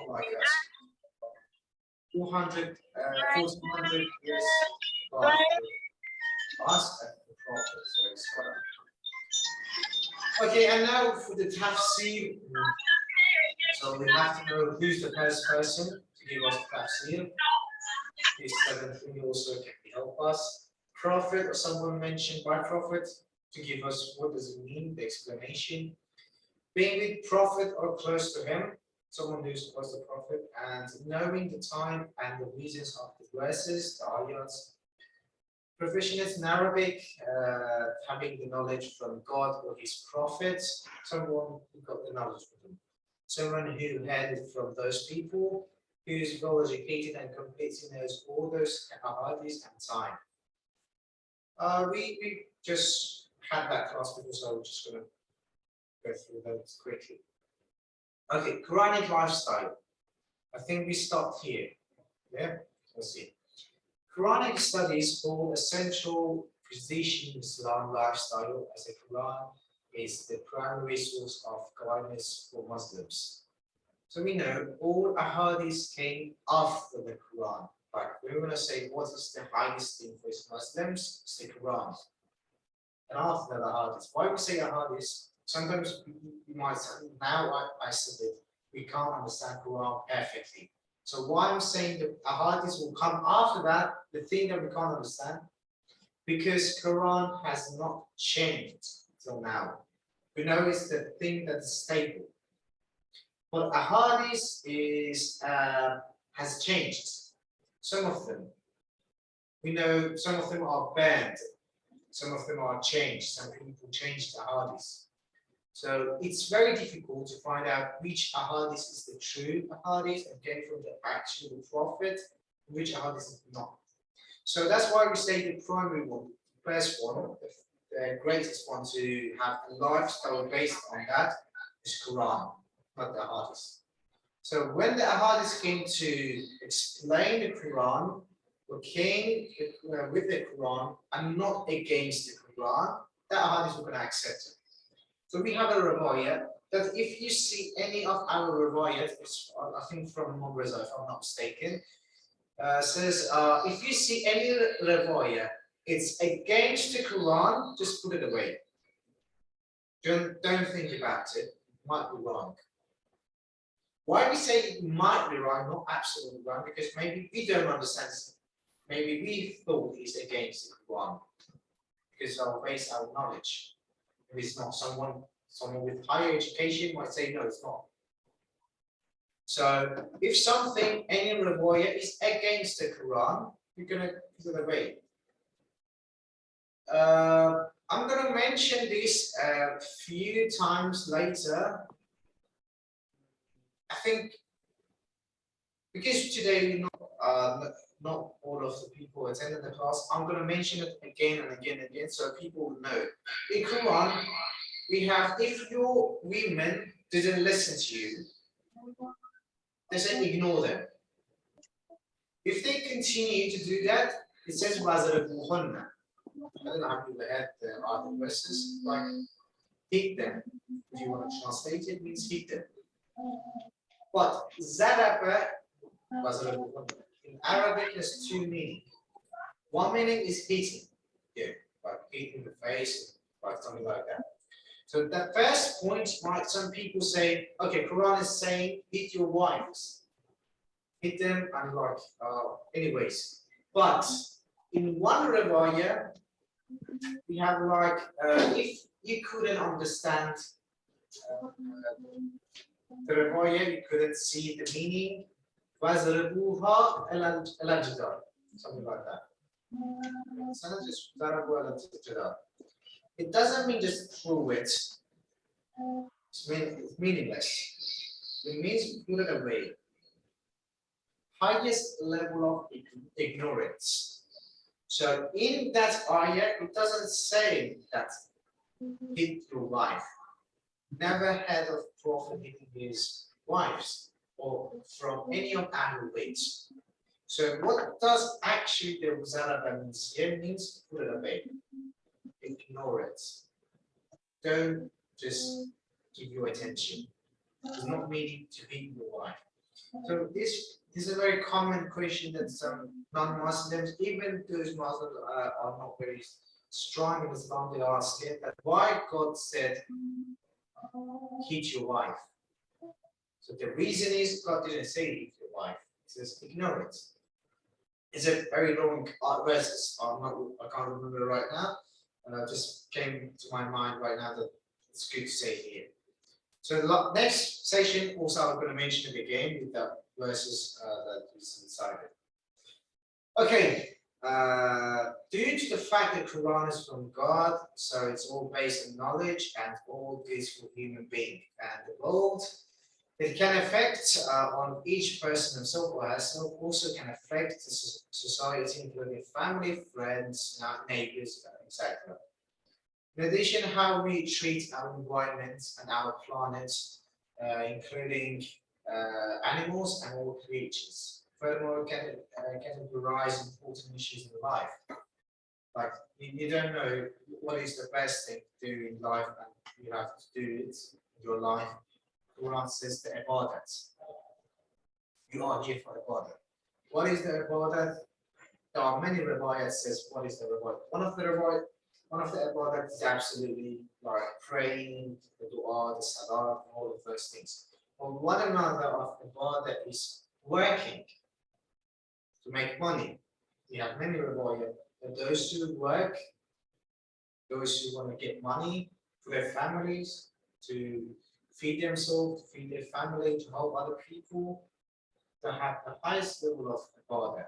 like us. 1400 years after us and the Prophet. So it's quite. Okay, and now for the tafsir. So we have to know who's the first person to give us tafsir. This seventh thing also can help us. Prophet or someone mentioned by Prophet to give us what does it mean, the explanation. Being with Prophet or close to him, someone who's close to Prophet, and knowing the time and the reasons of the verses, the ayats. Proficiency in Arabic, having the knowledge from God or his Prophet, someone who got the knowledge from him. Someone who had it from those people, who is well educated and completely knows all those ahadith and time. We just had that class before, so we're just going to go through those quickly. Okay, Quranic lifestyle. I think we stopped here. Yeah, let's see. Quranic studies hold a central position in Islam lifestyle, as the Quran is the primary source of guidance for Muslims. So we know all ahadith came after the Quran. Like we're going to say what is the highest thing for Muslims? It's the Quran. And after the ahadith. Why we say ahadith? Sometimes we might say, now I said it, we can't understand Quran perfectly. So why I'm saying the ahadith will come after that, the thing that we can't understand, because Quran has not changed till now. We know it's the thing that's stable. But ahadith is has changed. Some of them. We know some of them are banned, some of them are changed, some people changed ahadith. So it's very difficult to find out which ahadith is the true ahadith and came from the actual Prophet, which ahadith is not. So that's why we say the primary one, the first one, the greatest one to have a lifestyle based on that is Quran, not the ahadith. So when the ahadith came to explain the Quran, we came with the Quran and not against the Quran, the ahadith we're going to accept it. So we have a riwayat that if you see any of our riwayat, it's I think from Reza, if I'm not mistaken, says if you see any riwayat, it's against the Quran, just put it away. Don't think about it. It might be wrong. Why we say it might be wrong, not absolutely wrong, because maybe we don't understand. Maybe we thought it's against the Quran because of base our knowledge. If it's not, someone with higher education might say no, it's not. So if something, any riwayah is against the Quran, you're gonna put it away. I'm gonna mention this a few times later. I think because today not all of the people attended the class, I'm going to mention it again and again and again so people will know. In Quran, we have if your women didn't listen to you, they say ignore them. If they continue to do that, it says وَزَرِبُوهُنَّ. I don't know how people had the other verses, like hit them. If you want to translate it, it means hit them. But zaraba وَزَرِبُوهُنَّ. In Arabic, there's two meanings. One meaning is hitting, yeah, like hitting the face, like something like that. So the first point, right? Some people say, okay, Quran is saying hit your wives, hit them, and like, anyways. But in one riwayah, we have like, if you couldn't understand the riwayah, you couldn't see the meaning. وَزَرِبُوهَا إِلَى الْجِدَارِ, something like that. It doesn't mean just throw it. It's meaningless. It means put it away. Highest level of ignorance. So in that ayah, it doesn't say that hit your wife. Never heard of Prophet hitting his wives, or from any of our ways. So what does actually the Zaraba means here means put it away. Ignore it. Don't just give your attention. It's not meaning to hit your wife. So this is a very common question that some non-Muslims, even those Muslims are not very strong in Islam, they ask it that why God said hit your wife. So the reason is God didn't say hit your wife. He says ignore it. It's a very long verses. I can't remember right now, and it just came to my mind right now that it's good to say here. So the next session also I'm going to mention it again with the verses that is inside it. Okay, due to the fact that Quran is from God, so it's all based on knowledge and all peaceful human being and the world. It can affect on each person himself or herself, also can affect the society, including family, friends, neighbors, etc. In addition, how we treat our environment and our planet, including animals and all creatures. Furthermore, can categorize important issues in life. Like you don't know what is the best thing to do in life, and you have to do it in your life. Quran says the ibadat. You are here for ibadat. What is the ibadat? There are many riwayat says what is the ibadat. One of the ibadat is absolutely like praying, the dua, the salah, all of those things. But one another of ibadat is working to make money. We have many riwayat that those who work, those who want to get money for their families, to feed themselves, to feed their family, to help other people, to have the highest level of ibadah.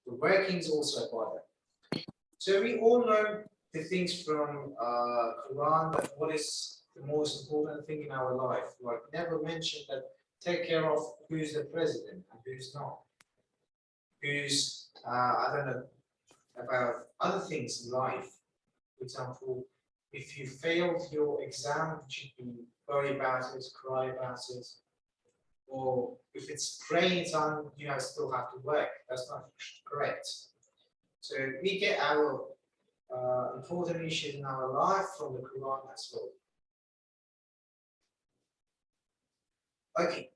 The working is also ibadah. So we all know the things from Quran that what is the most important thing in our life. Like never mention that take care of who's the president and who's not. Who's I don't know about other things in life. For example, if you failed your exam, you should be worry about it, cry about it. Or if it's praying time, you still have to work. That's not correct. So we get our important issues in our life from the Quran as well. Okay,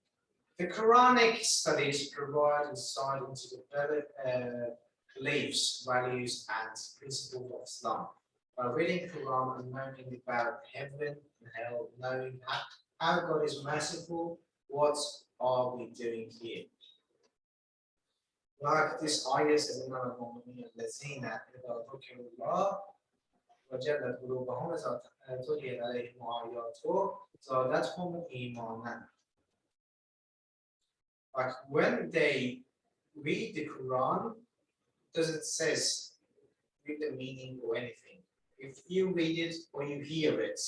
the Quranic studies provide insight into the beliefs, values, and principles of Islam. By reading the Quran and learning about heaven and hell, knowing how God is merciful, what are we doing here? Like this ayah says, إنما المؤمنين الذين إذا ذكروا الله وجلت قلوبهم إذا تليت عليهم آياته زادتهم إيمانا. Like when they read the Quran, doesn't says read the meaning or anything. If you read it or you hear it,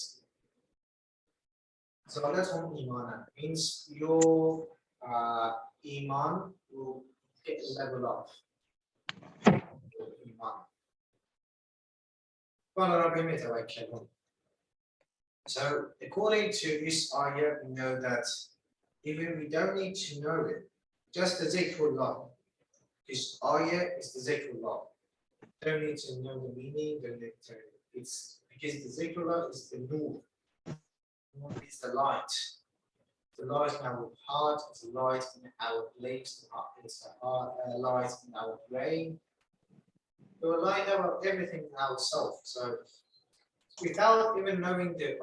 so that's one iman means your iman will get level up. Iman. So according to this ayah, we know that even we don't need to know it, just the zikrullah. This ayah is the zikrullah. Don't need to know the meaning, don't need to, it's because the zikrullah is the nur. Nur is the light. The light in our heart, it's the light in our legs, it's the light in our brain. The light about everything in ourselves. So without even knowing the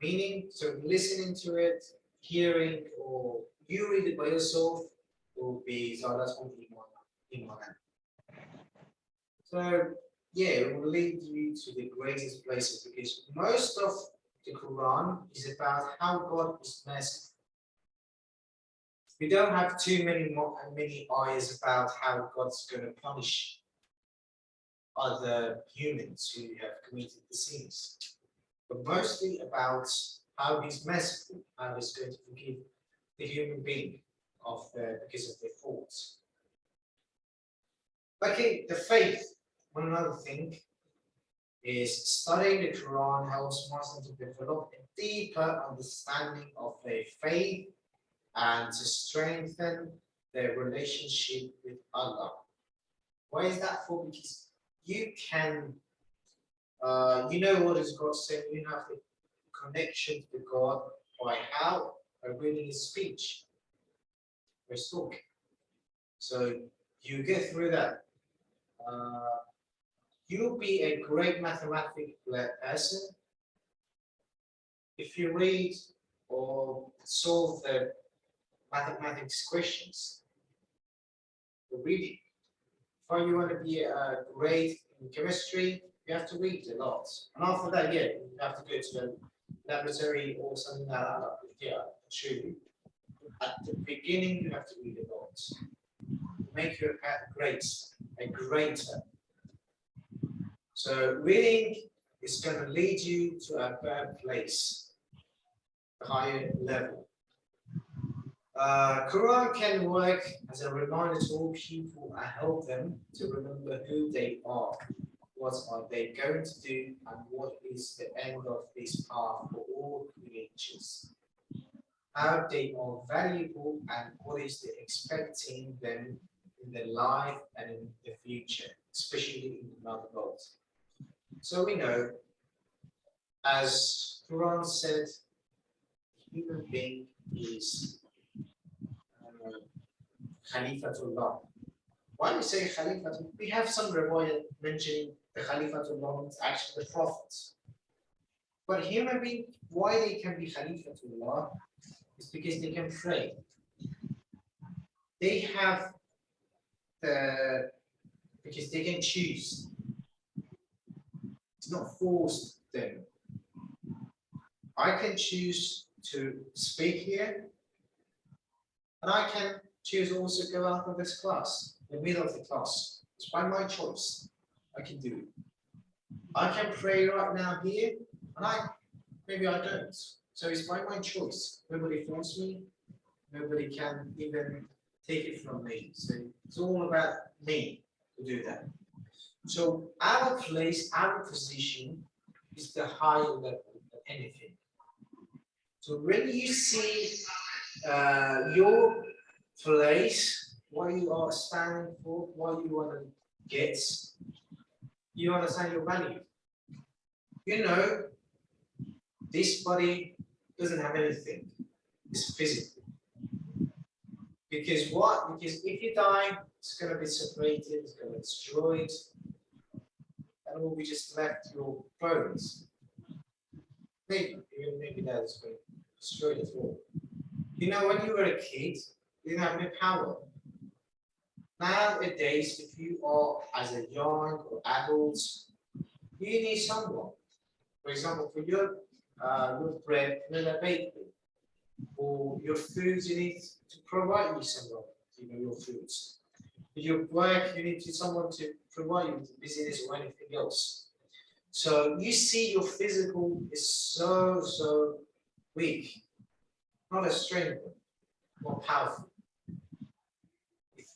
meaning, so listening to it, hearing, or you read it by yourself will be so that's one iman. So yeah, it will lead you to the greatest places because most of the Quran is about how God is merciful. We don't have too many ayahs about how God's going to punish other humans who have committed the sins, but mostly about how he's merciful, how he's going to forgive the human being because of their faults. Okay, the faith. One another thing is studying the Quran helps Muslims to develop a deeper understanding of their faith and to strengthen their relationship with Allah. Why is that for? Because you can, you know what is God saying, you have the connection to God by how? By reading his speech. talk. So you get through that. You'll be a great mathematical person if you read or solve the mathematics questions. The reading. If you want to be great in chemistry, you have to read a lot. And after that, yeah, you have to go to the laboratory or something like that. Yeah, show you. At the beginning, you have to read a lot. Make your path great, a greater. So reading is going to lead you to a better place, a higher level. Quran can work as a reminder to all people and help them to remember who they are, what are they going to do, and what is the end of this path for all creatures. How they are valuable and what is the expecting them in their life and in the future, especially in another world. So we know, as Quran said, human being is Khalifatullah. Why do we say Khalifatullah? We have some riwayat mentioning the Khalifatullah is actually the prophets. But human being, why they can be Khalifatullah is because they can pray. They have because they can choose. It's not forced them. I can choose to speak here, and I can choose also to go out of this class, in the middle of the class. It's by my choice. I can do it. I can pray right now here, and maybe I don't. So it's by my choice. Nobody forced me. Nobody can even take it from me. So it's all about me to do that. So our place, our position is the higher level of anything. So when you see your place, what you are standing for, what you want to get, you understand your value. You know, this body doesn't have anything. It's physical. Because what? Because if you die, it's going to be separated, it's going to be destroyed, and will be just left your bones. Maybe that is going to destroy it all. You know, when you were a kid, you didn't have any power. Nowadays, if you are as a young or adult, you need someone. For example, for your bread, you need a bakery. For your foods, you need to provide you someone, your foods. For your work, you need someone to provide you with business or anything else. So you see your physical is so weak, not as strong, more powerful.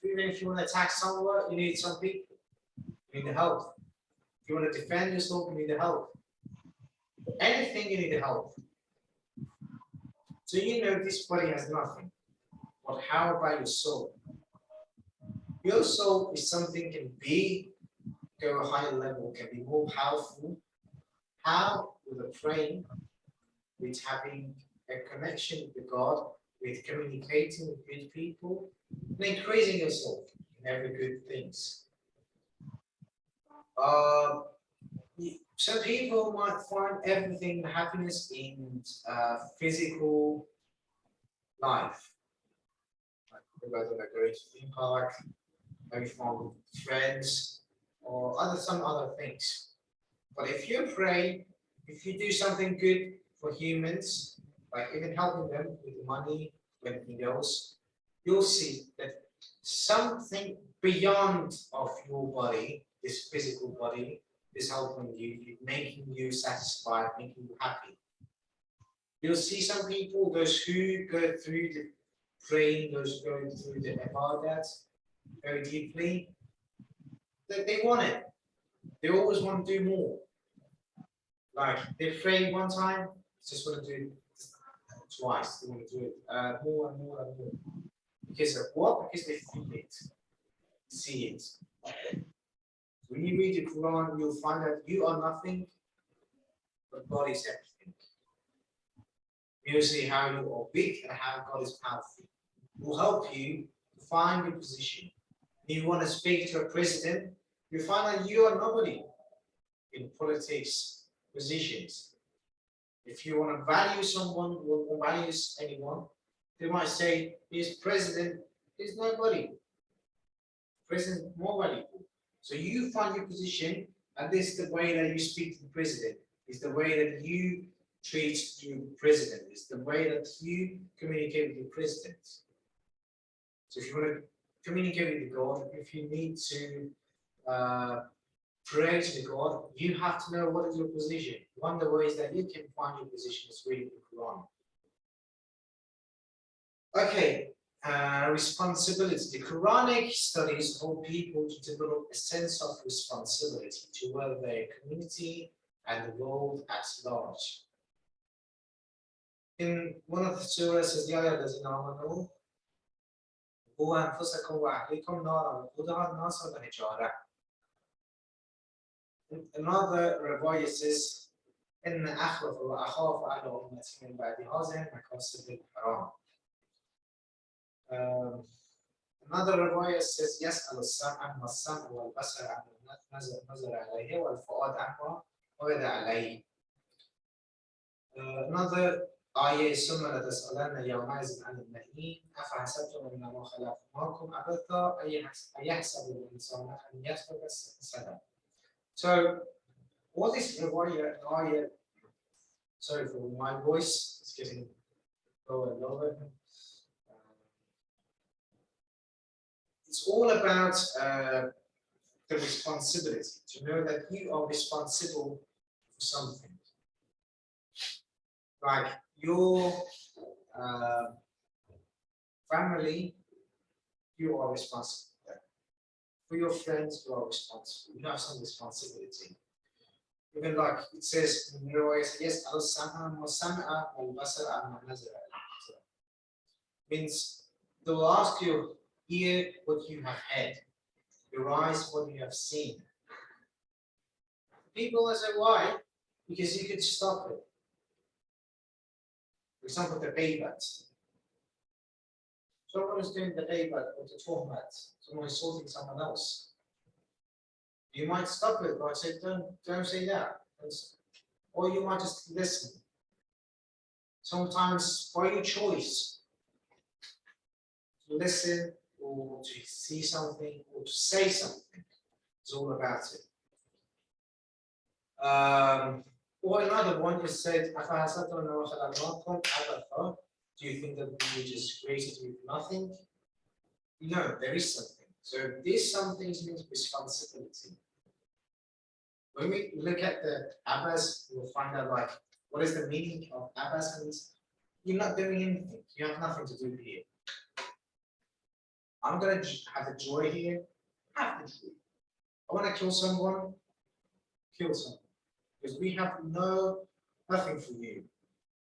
Even if you want to attack someone, you need some people. You need the help. If you want to defend yourself, you need the help. For anything, you need the help. So you know this body has nothing. But how about your soul? Your soul is something can be, go a higher level, can be more powerful. How? With a praying, with having a connection with God, with communicating with good people, and increasing yourself in every good things. Some people might find everything happiness in physical life. Like whether they're going to theme park, maybe from friends, or some other things. But if you pray, if you do something good for humans, like even helping them with money, or anything else, you'll see that something beyond of your body, this physical body, is helping you, making you satisfied, making you happy. You'll see some people, those who go through the praying, those going through the ibadat very deeply, they want it. They always want to do more. Like they pray one time, just want to do it twice. They want to do it more and more and more. Because of what? Because they feel it, see it. When you read the Quran, you'll find that you are nothing, but God is everything. You'll see how you are weak and how God is powerful. will help you find your position. If you want to speak to a president, you find that you are nobody in politics positions. If you want to value someone or values anyone, they might say, his president is nobody. President is more valuable. So you find your position, and this is the way that you speak to the president. It's the way that you treat your president. It's the way that you communicate with your president. So if you want to communicate with God, if you need to pray to God, you have to know what is your position. One of the ways that you can find your position is reading the Quran. Okay, responsibility. The Quranic studies help people to develop a sense of responsibility toward their community and the world at large. In one of the surahs, says, Ya ayyuhallazina amanu qu anfusakum wa ahlikum naran waquduha an-nas wal hijara. Another riwayah says, إن أخوف وأخاف على أمتي من بعد هذه المكاسب الحرام. Another riwayah says, يسأل السمع والسمع والبصر عن النظر عليه والفؤاد عنه ويدع عليه. Another ayah ثم لتسألن يومئذ عن النعيم أفحسبتم أنما خلقناكم عبثا أيحسب الإنسان أن يترك سدى. So, what is riwayah? Sorry for my voice, it's getting lower and lower. It's all about the responsibility, to know that you are responsible for something. Like your family, you are responsible. For your friends, you are responsible. You have some responsibility. Even like it says in the riwayah, yes, means they will ask you, ear what you have heard, your eyes what you have seen. People will say, why? Because you could stop it. For example, the baybat. Someone is doing the baybat or the tuhmat. Someone is insulting someone else. You might stop it by saying, don't say that. Or you might just listen. Sometimes by your choice, to listen or to see something or to say something. It's all about it. Or another one is said, do you think that we just created with nothing? No, there is something. So this something means responsibility. When we look at the Abbas, we'll find out like what is the meaning of Abbas means. You're not doing anything. You have nothing to do here. I'm gonna have a joy here. Have the joy. I want to kill someone. Kill someone. Because we have nothing for you.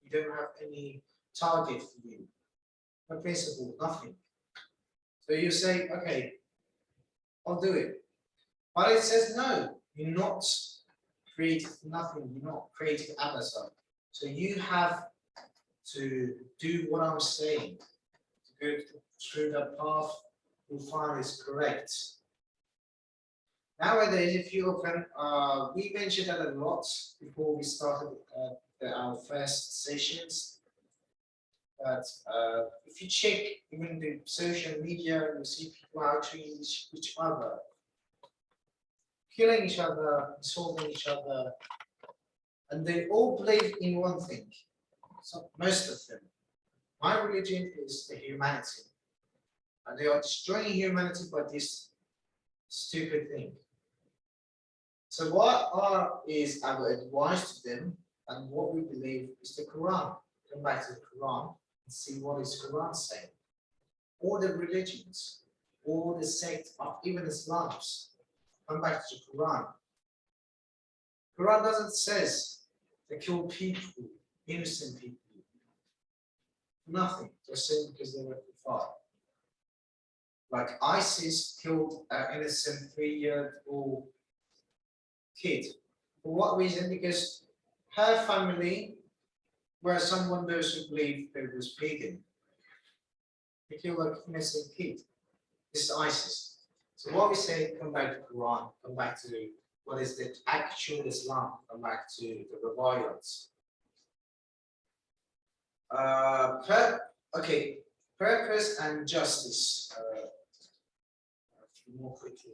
You don't have any target for you. No principle, nothing. So you say, okay, I'll do it. But it says no, you're not created nothing, you're not created Amazon. So you have to do what I'm saying. To go through the path you find is correct. Nowadays, if you open, we mentioned that a lot before we started our first sessions. But if you check even the social media, you see people how to treat each other, killing each other, insulting each other, and they all believe in one thing. So most of them. My religion is the humanity, and they are destroying humanity by this stupid thing. So what is our advice to them, and what we believe is the Quran. Come back to the Quran and see what is Quran saying. All the religions, all the sects of even Islams, come back to the Quran. Quran doesn't says to kill people, innocent people. Nothing. They're saying because they were kuffar. Like ISIS killed an innocent 3-year-old kid. For what reason? Because her family were someone those who believed there was pagan. They feel like innocent kid. This is ISIS. So what we say, come back to Quran, come back to what is the actual Islam, come back to the Riwayats. Okay, purpose and justice. More quickly.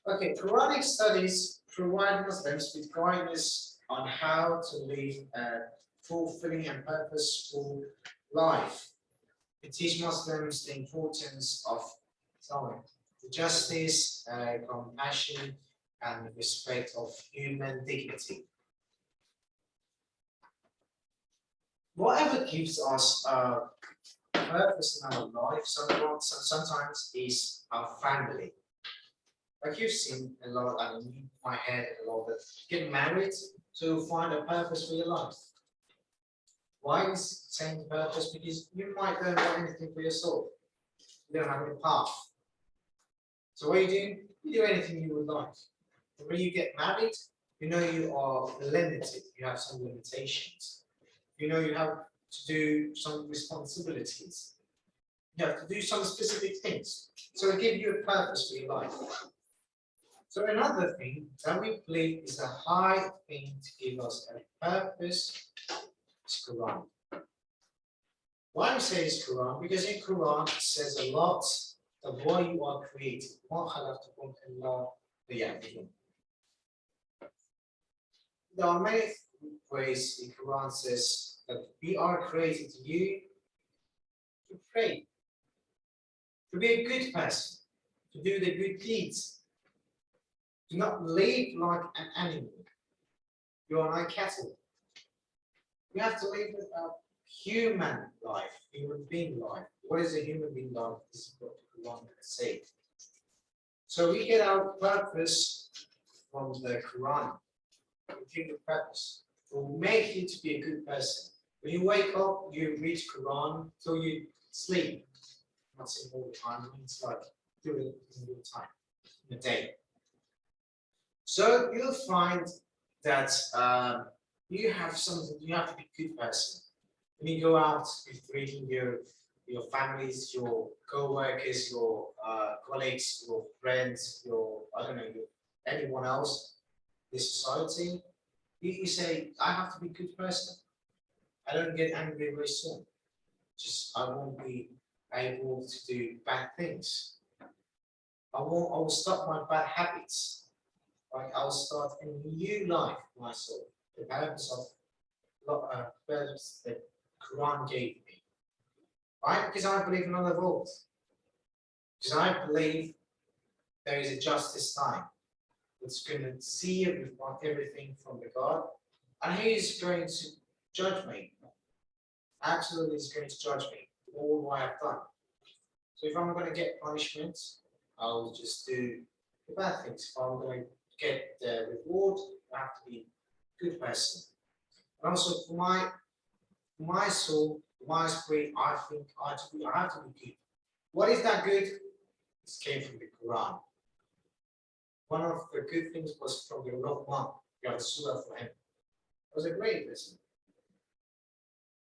Okay, Quranic studies provide Muslims with guidance on how to live a fulfilling and purposeful life. It teaches Muslims the importance of justice, compassion, and respect of human dignity. Whatever gives us purpose in our life, sometimes is our family. Like you've seen a lot, and in my head a lot, that get married to find a purpose for your life. Why is saying purpose? Because you might don't want anything for your soul. You don't have any path. So what do? You do anything you would like. And when you get married, you know you are limited. You have some limitations. You know you have to do some responsibilities. You have to do some specific things. So it gives you a purpose for your life. So another thing that we believe is a high thing to give us a purpose is Quran. Why we say it's Quran? Because in Quran it says a lot of why you are created. There are many ways in Quran says that we are created to you to pray, to be a good person, to do the good deeds. Do not live like an animal. You are like cattle. You have to live a human life, human being life. What is a human being life? This is what we want to say. So we get our purpose from the Quran. We give the purpose. It will make you to be a good person. When you wake up, you read Quran till you sleep. I'm not saying all the time, it's like do it in your time, in a day. So you'll find that you have something, you have to be a good person. When you go out with reading your families, your co-workers, your colleagues, your friends, your, I don't know, anyone else, this society, you say, I have to be a good person. I don't get angry very soon. Just I won't be able to do bad things. I will stop my bad habits. Like I'll start a new life for myself. The purpose of purpose that Quran gave me. Right? Because I believe in another world. Because I believe there is a justice time that's going to see everything from the God, and He is going to judge me. Absolutely, He's going to judge me for all what I've done. So if I'm going to get punishment, I'll just do the bad things. If I'm going to get the reward, I have to be a good person. And also for my soul, my spirit, I think I have to be good. What is that good? This came from the Quran. One of the good things was from the Rahman. You have a surah for him. It was a great lesson.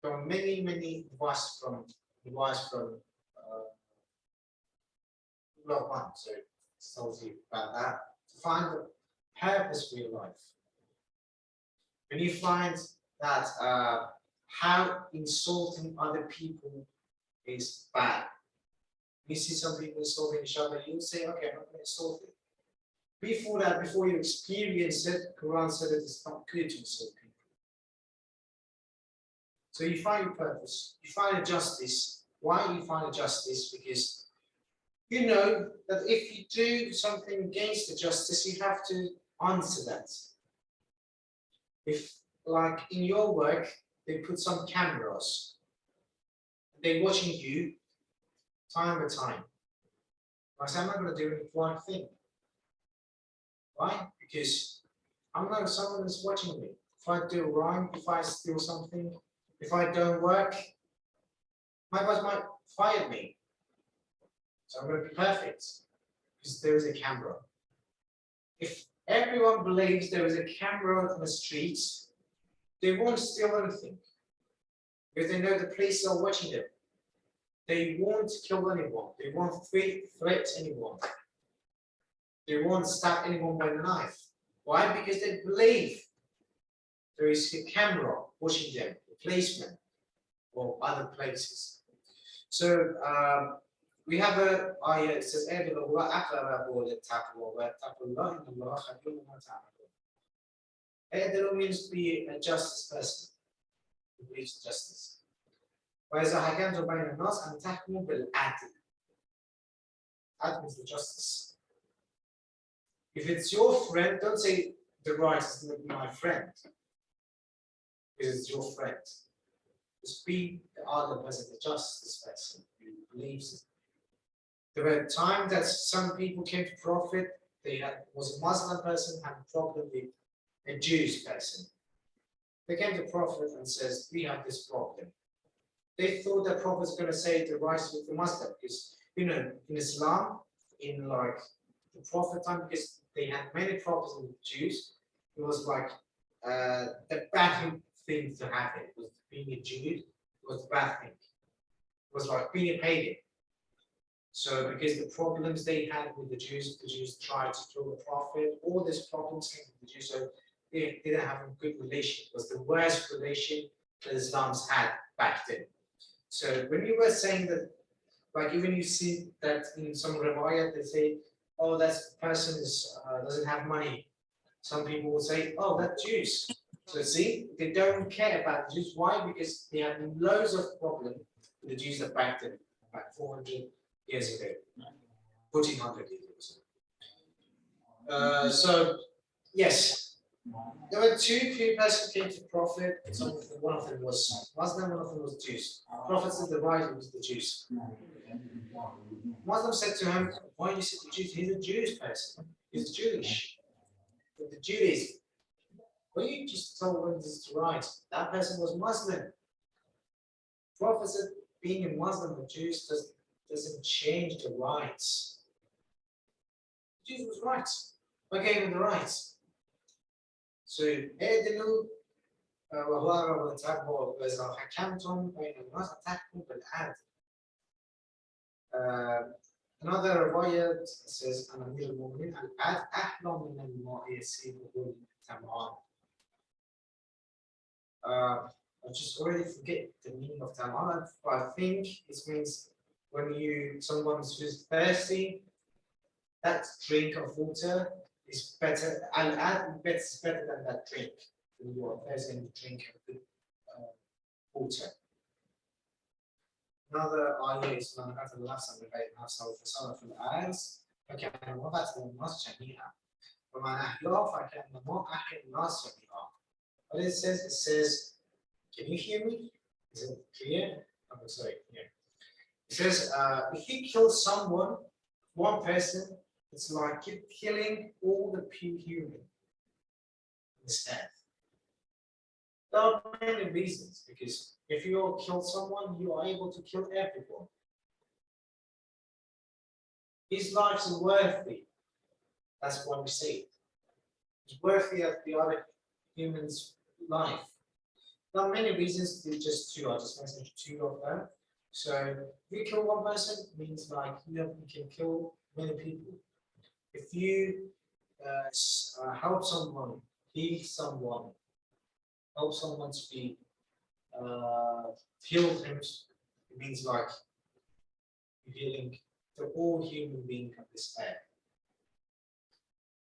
There are many advice from Rahman. So it tells you about that. To find the purpose for your life. When you find that how insulting other people is bad. You see some people insulting each other, you say, okay, I'm not going to insult it. Before that, before you experience it, Quran said it is not good to insult people. So you find your purpose, you find a justice. Why do you find a justice? Because you know that if you do something against the justice, you have to answer that. If, like in your work, they put some cameras, they're watching you time by time. I say, I'm not going to do one thing. Why? Because I'm not someone who's watching me. If I do wrong, if I steal something, if I don't work, my boss might fire me. So I'm going to be perfect because there is a camera. If everyone believes there is a camera on the streets, they won't steal anything because they know the police are watching them. they won't kill anyone. They won't threat anyone. They won't stab anyone by the knife. Why? Because they believe there is a camera watching them, a policeman, or other places. So we have a ayah. It says, Edilu means to be a justice person, who believes in justice. وإذا حكمتم بين الناس أن تحكموا بالعدل. Adl means the justice. If it's your friend, don't say the right is my friend, because it's your friend. Just be the other person, the justice person who believes it. There were times that some people came to Prophet, was a Muslim person, had a problem with a Jewish person. They came to Prophet and says, we have this problem. They thought that Prophet was going to say the rights with the Muslim, because in Islam, in like the Prophet time, because they had many problems with Jews, it was like the bad thing to have it was being a Jew was the bad thing. It was like being a pagan. So because the problems they had with the Jews tried to kill the Prophet, all these problems came with the Jews, so they didn't have a good relation. It was the worst relation that Islam's had back then. So when you were saying that, like even you see that in some riwayat, they say, oh, that person doesn't have money. Some people will say, oh, that's Jews. So see, they don't care about the Jews. Why? Because they had loads of problems with the Jews that back then, like 400 years ago, 1400 years ago. So, yes, there were two persons came to Prophet. One of them was Muslim, one of them was Jews. Prophet said the right was the Jews. Muslim said to him, why do you say the Jews? He's a Jewish person. He's Jewish. But the Judaism, well, you just told him this is right. That person was Muslim. Prophet said being a Muslim or Jews doesn't change the rights. Jesus was right. I gave him the rights. So, اعدلوا وهو وتابعوا وإذا حكمتم بين الناس تحكموا بالعدل. Another riwayat says, "أنا أمير المؤمنين العدل أحلى من الماء يسيبه التمعان." I just already forget the meaning of tam'an, but I think it means when someone's just thirsty, that drink of water is better. Al-ad is better than that drink. When you are thirsty and you drink a good water. Another ayah is من قتل نفسا بغير نفس أو فساد في الأرض فكأنما قتل الناس جميعا ومن أحياها فكأنما أحيا الناس جميعا. What it says, can you hear me? Is it clear? I'm sorry, yeah. It says, if you kill someone, one person, it's like killing all the pure human on this earth. There are many reasons, because if you kill someone, you are able to kill everyone. His life is worthy. That's why we say it. It's worthy of the other human's life. There are many reasons, just two. I just mentioned two of them. So if you kill one person, it means like you can kill many people. If you help someone, heal someone, help someone to be healed, it means like healing to all human beings on this earth.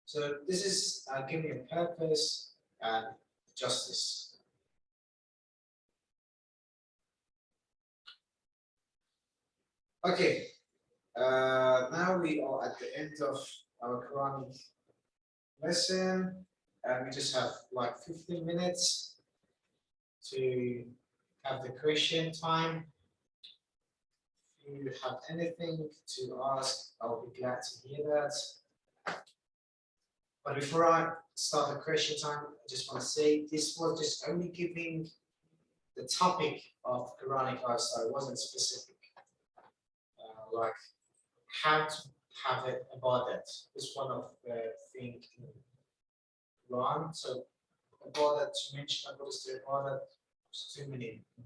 So this is giving a purpose and justice. Okay, now we are at the end of our Quranic lesson, and we just have like 15 minutes to have the question time. If you have anything to ask, I'll be glad to hear that. But before I start the question time, I just want to say this was just only giving the topic of Quranic lifestyle. It wasn't specific. Like how to have it about that. It's one of the things in Quran. So about that to mention about this about that,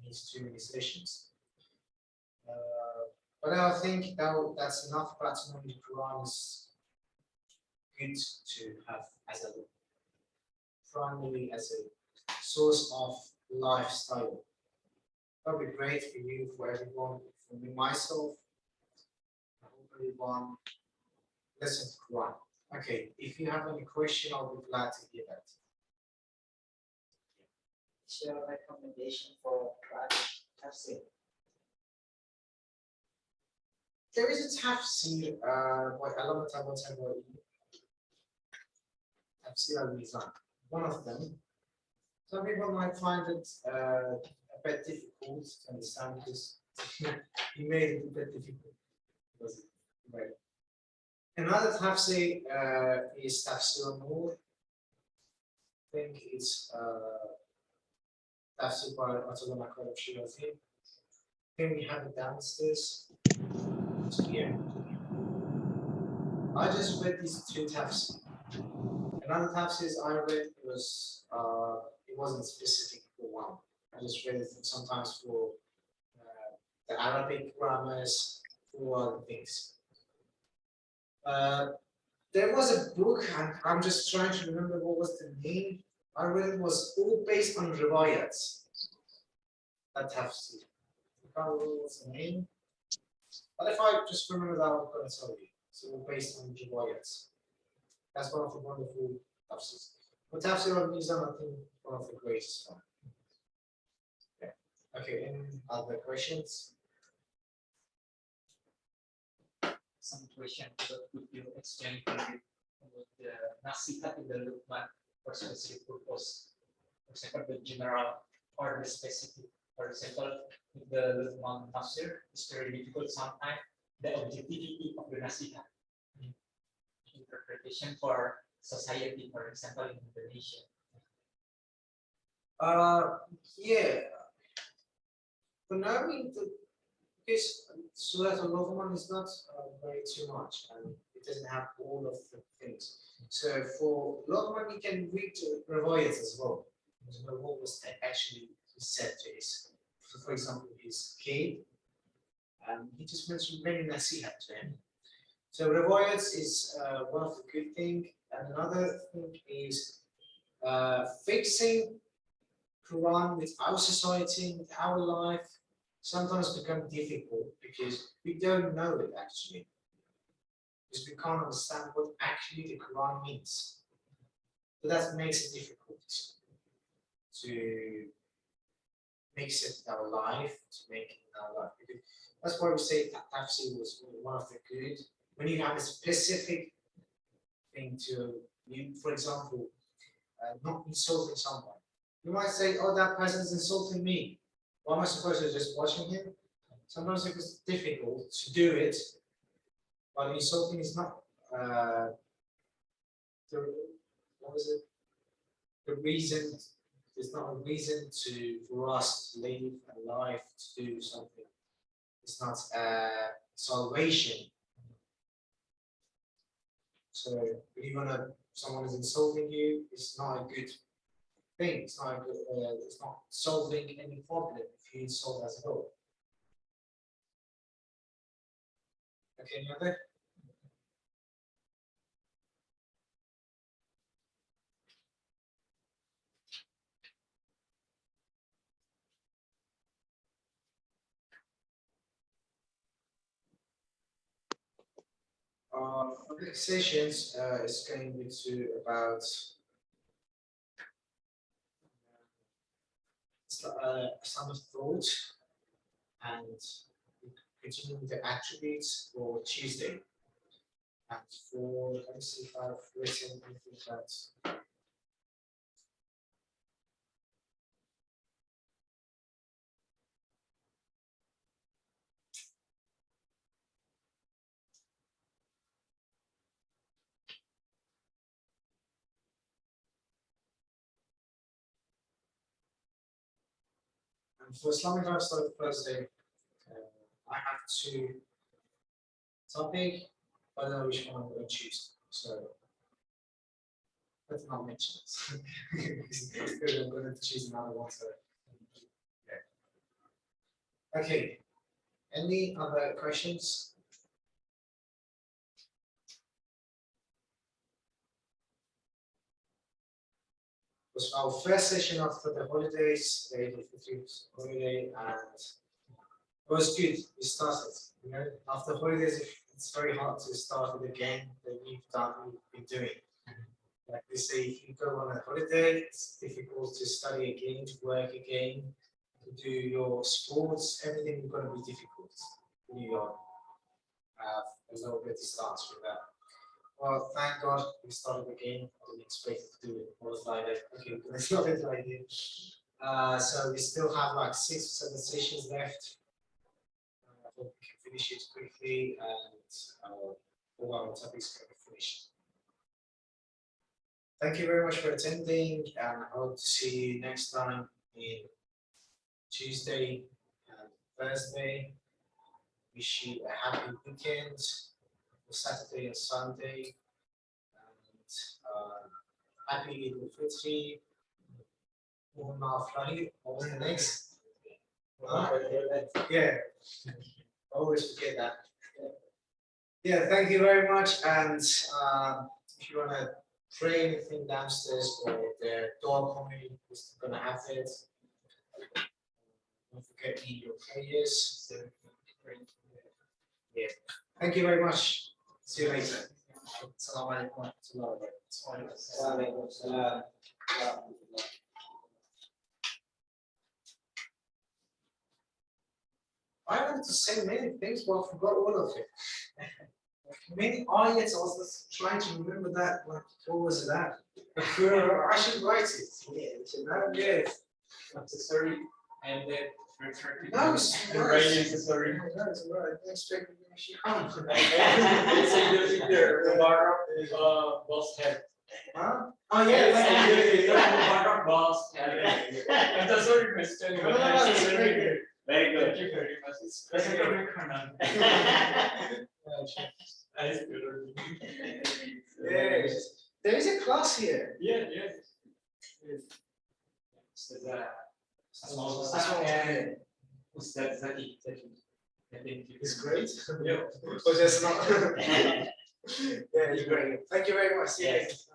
needs too many sessions. But I think that's enough platinum. The Quran is good to have as a primary as a source of lifestyle. That would be great for you, for everyone, for me, myself, I hope everyone listen to Quran. Okay, if you have any question, I'll be glad to hear that. Share a recommendation for tafsir. There is a tafsir by Allama Tabatabai, Tafsir al-Mizan, one of them. Some people might find it a bit difficult to understand because he made it a bit difficult. Right. Another tafsir is Tafsir al-Nur. I think it's tafsir by Atullah Makarab Shirazi. I think we have it downstairs. So yeah. I just read these two tafsirs. Another tafsirs I read was it wasn't specific for one. I just read it sometimes for the Arabic grammars, for other things. There was a book, and I'm just trying to remember what was the name. I read it was all based on riwayats. That tafsir. I can't remember what's the name. But if I just remember that, I'm going to tell you. So all based on riwayats. That's one of the wonderful tafsirs. But tafsir al-Mizan, I think, one of the greatest one. Yeah. Okay, any other questions? Some question, could you explain about the nasihat in the Luqman for specific purpose? For example, the general or the specific. For example, with the Luqman tafsir, it's very difficult sometimes. The objectivity of the nasihat. Interpretation for society, for example, in Indonesia. Yeah. For now, because Surah Al-Luqman is not very too much, and it doesn't have all of the things. So for Luqman, you can read riwayat as well. What was actually said to his, for example, his kid, and he just mentioned many nasihat to him. So riwayats is one of the good things, and another thing is fixing Quran with our society, with our life, sometimes become difficult because we don't know it actually. Because we can't understand what actually the Quran means. So that makes it difficult to mix it in our life, to make it in our life. Because that's why we say that tafsir was one of the good. When you have a specific thing to you, for example, not insulting someone. You might say, oh, that person is insulting me. Why am I supposed to just watching him? Sometimes it's difficult to do it, but insulting is not what was it? The reason. There's not a reason for us to live a life to do something. It's not salvation. So when you wanna, someone is insulting you, it's not a good thing. It's not a good, it's not solving any problem if you insult as well. Okay, any other? For the sessions is going to about some thought and continuing the attributes for Tuesday. And for, let me see if I've written anything that. And for Islamic LifeStyle Thursday, I have two topics, but I don't know which one I'm going to choose. So let's not mention it. I'm going to choose another one. So, yeah. Okay. Any other questions? It was our first session after the holidays, the 15th holiday, and it was good. We started. You know, after holidays, it's very hard to start it again that you've been doing. Like they say, if you go on a holiday, it's difficult to study again, to work again, to do your sports. Everything is going to be difficult when you have a little bit of starts with that. Well, thank God we started again. I didn't expect to do it. I was like, okay, it's not a good idea. So we still have like 6 or 7 sessions left. I hope we can finish it quickly and all our topics can be finished. Thank you very much for attending, and I hope to see you next time in Tuesday and Thursday. Wish you a happy weekend for Saturday and Sunday, and happy Eid al-Fitr. What was the next? Yeah, always forget that. Yeah, thank you very much. And if you want to pray anything downstairs, or the door coming is going to have it, don't forget to your prayers. Yeah. Thank you very much. See you later. Assalamualaikum. I wanted to say many things, but I forgot all of it. Many ayats, I was just trying to remember that. Like, what was that? I should write it. Yeah. Necessary and then No, it's necessary. No, it's all right. I expected you to come. It's either boss head. Huh? Oh yeah. Boss head. That's a sorry question. Very good. Thank you very much. It's Very Yeah, there is a class here. Yeah. Ustaz Zaki. It's great. Yeah. But that's not. Yeah, it's great. Thank you very much. See you Yes.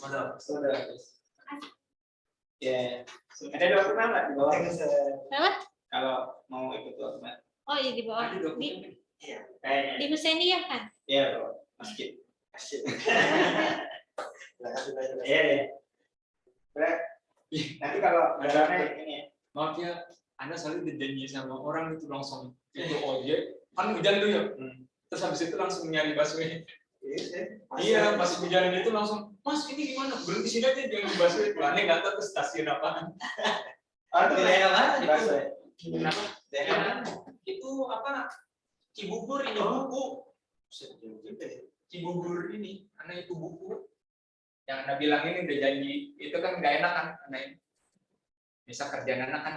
later. Ya, ada dokumen nggak di bawah? Apa? Kalau mau ikut dokumen. Oh iya di bawah. Ada dokumen. Di Iya. Kayaknya. mesin dia kan? Iya, bro. Masih. Iya. Nanti kalau ada ini ya. Maaf ya, Anda selalu dijanji sama orang itu langsung itu ojek, kan hujan tuh ya. Terus habis itu langsung nyari busway. Iya, pas hujan itu langsung, Mas ini gimana? Berhenti sini aja jangan busway. Aneh nggak tahu ke stasiun apaan. Di daerah mana di Basel? Kenapa? Daerah Itu apa? Cibubur ini buku. Cibubur ini, Anda itu buku. Yang Anda bilang ini udah janji, itu kan nggak enak kan? Anda bisa kerjaan anak kan